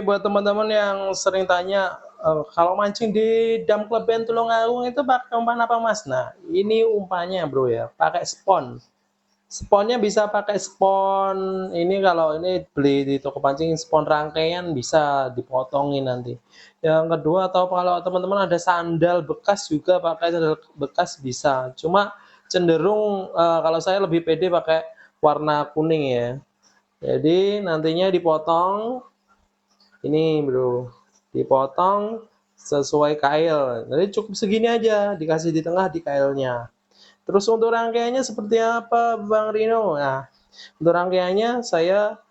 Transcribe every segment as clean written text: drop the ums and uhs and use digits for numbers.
Buat teman-teman yang sering tanya, kalau mancing di dam Kleben Tulungagung itu pakai umpan apa, Mas? Nah, ini umpannya, Bro, ya, pakai spon. Sponnya bisa pakai spon ini, kalau ini beli di toko pancing spon rangkaian bisa dipotongin nanti. Yang kedua, atau kalau teman-teman ada sandal bekas juga pakai sandal bekas bisa. Cuma cenderung kalau saya lebih pede pakai warna kuning ya. Jadi nantinya dipotong ini, Bro, dipotong sesuai kail. Jadi cukup segini aja, dikasih di tengah di kailnya. Terus untuk rangkaiannya seperti apa, Bang Rino? Nah, untuk rangkaiannya saya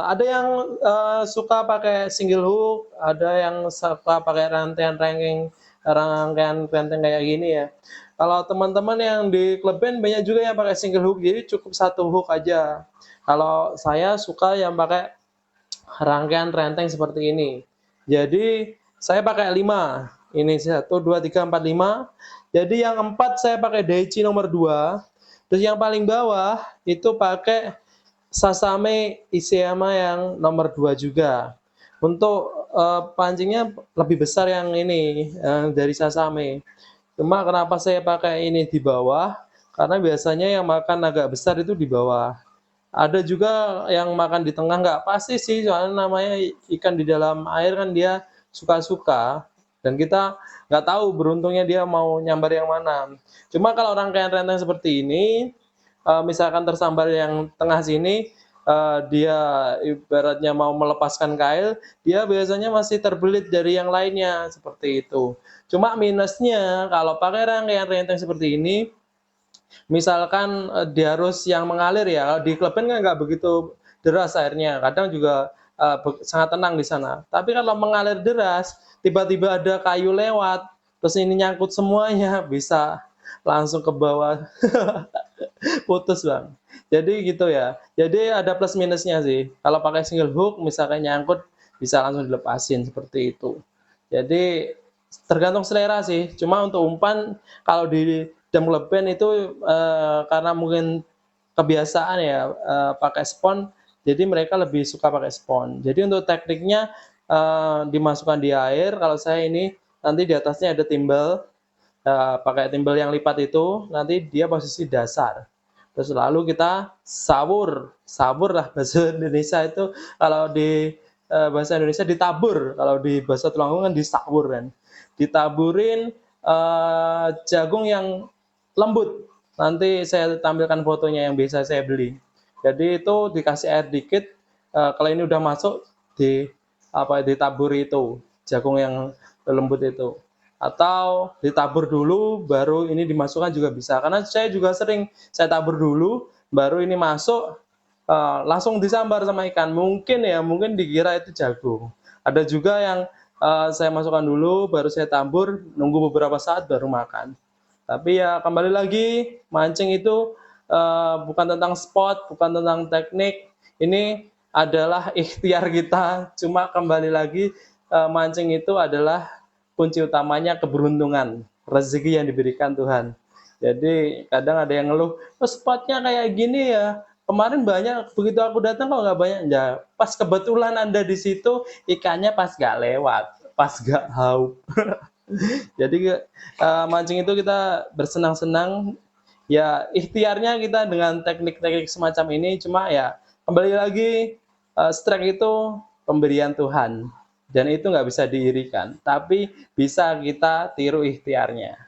ada yang suka pakai single hook, ada yang suka pakai rangkaian renteng kayak gini ya. Kalau teman-teman yang di Kleben banyak juga yang pakai single hook, jadi cukup satu hook aja. Kalau saya suka yang pakai rangkaian renteng seperti ini. Jadi saya pakai 5. Ini 1, 2, 3, 4, 5. Jadi yang 4 saya pakai Daichi nomor 2. Terus yang paling bawah itu pakai Sasame Iseyama yang nomor 2 juga. Untuk pancingnya lebih besar yang ini dari Sasame. Cuma kenapa saya pakai ini di bawah? Karena biasanya yang makan agak besar itu di bawah. Ada juga yang makan di tengah, nggak pasti sih, soalnya namanya ikan di dalam air kan dia suka-suka, dan kita nggak tahu beruntungnya dia mau nyambar yang mana. Cuma kalau rangkaian renteng seperti ini, misalkan tersambar yang tengah sini, dia ibaratnya mau melepaskan kail, dia biasanya masih terbelit dari yang lainnya, seperti itu. Cuma minusnya kalau pakai rangkaian renteng seperti ini, misalkan dia harus yang mengalir ya, kalau di Kleben kan nggak begitu deras airnya, kadang juga sangat tenang di sana. Tapi kalau mengalir deras, tiba-tiba ada kayu lewat, terus ini nyangkut semuanya, bisa langsung ke bawah, putus, Bang. Jadi gitu ya. Jadi ada plus minusnya sih. Kalau pakai single hook, misalkan nyangkut, bisa langsung dilepasin seperti itu. Jadi tergantung selera sih. Cuma untuk umpan, kalau di dam Kleben itu karena mungkin kebiasaan ya pakai spon, jadi mereka lebih suka pakai spon. Jadi untuk tekniknya dimasukkan di air. Kalau saya ini nanti di atasnya ada timbal, pakai timbal yang lipat itu, nanti dia posisi dasar. Terus lalu kita sabur, sabur lah bahasa Indonesia itu. Kalau di bahasa Indonesia ditabur, kalau di bahasa Tulungagung kan disabur kan. Ditaburin jagung yang lembut. Nanti saya tampilkan fotonya yang biasa saya beli. Jadi itu dikasih air dikit, kalau ini udah masuk di ditabur itu jagung yang lembut itu. Atau ditabur dulu baru ini dimasukkan juga bisa. Karena saya juga sering saya tabur dulu baru ini masuk, langsung disambar sama ikan. Mungkin dikira itu jagung. Ada juga yang saya masukkan dulu baru saya tabur, nunggu beberapa saat baru makan. Tapi ya kembali lagi, mancing itu bukan tentang spot, bukan tentang teknik. Ini adalah ikhtiar kita. Cuma kembali lagi, mancing itu adalah kunci utamanya keberuntungan, rezeki yang diberikan Tuhan. Jadi kadang ada yang ngeluh, oh, spotnya kayak gini ya. Kemarin banyak, begitu aku datang kok nggak banyak. Ya, pas kebetulan Anda di situ, ikannya pas nggak lewat, pas nggak hauk. Jadi mancing itu kita bersenang-senang, ya ikhtiarnya kita dengan teknik-teknik semacam ini. Cuma ya kembali lagi, strike itu pemberian Tuhan dan itu nggak bisa diirikan, tapi bisa kita tiru ikhtiarnya.